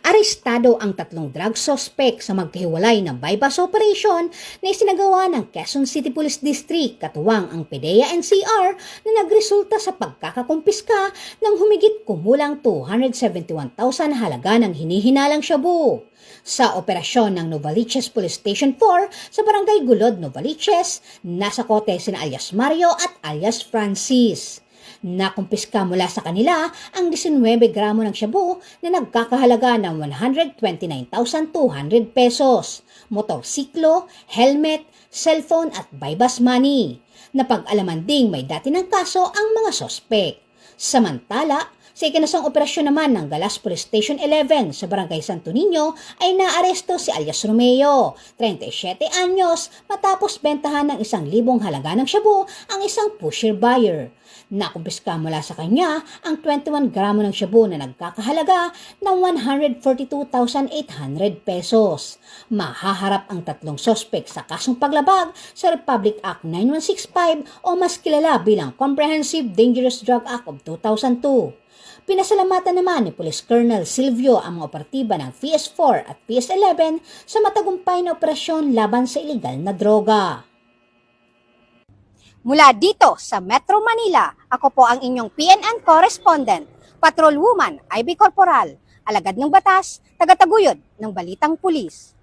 Arestado ang 3 drug suspect sa magkahiwalay na bypass operation na isinagawa ng Quezon City Police District katuwang ang PDEA NCR na nagresulta sa pagkakakumpiska ng humigit kumulang 271,000 halaga ng hinihinalang shabu. Sa operasyon ng Novaliches Police Station 4 sa Barangay Gulod, Novaliches, nasa kote sina alias Mario at alias Francis. Nakumpiska mula sa kanila ang 19 gramo ng shabu na nagkakahalaga ng 129,200 pesos, motorsiklo, helmet, cellphone at bypass money. Napag-alaman ding may dati ng kaso ang mga sospek. Samantala, sa ikinasang operasyon naman ng Galas Police Station 11 sa Barangay Santo Niño ay naaresto si alias Romeo, 37 anyos, matapos bentahan ng 1,000 halaga ng shabu ang isang pusher buyer. Nakumpiska mula sa kanya ang 21 gramo ng shabu na nagkakahalaga ng 142,800 pesos. Mahaharap ang 3 sospek sa kasong paglabag sa Republic Act 9165 o mas kilala bilang Comprehensive Dangerous Drug Act of 2002. Pinasalamatan naman ni Police Colonel Silvio ang mga operatiba ng PS4 at PS11 sa matagumpay na operasyon laban sa ilegal na droga. Mula dito sa Metro Manila, ako po ang inyong PNN correspondent, Patrolwoman Ivy Corporal, alagad ng batas, tagataguyod ng Balitang Pulis.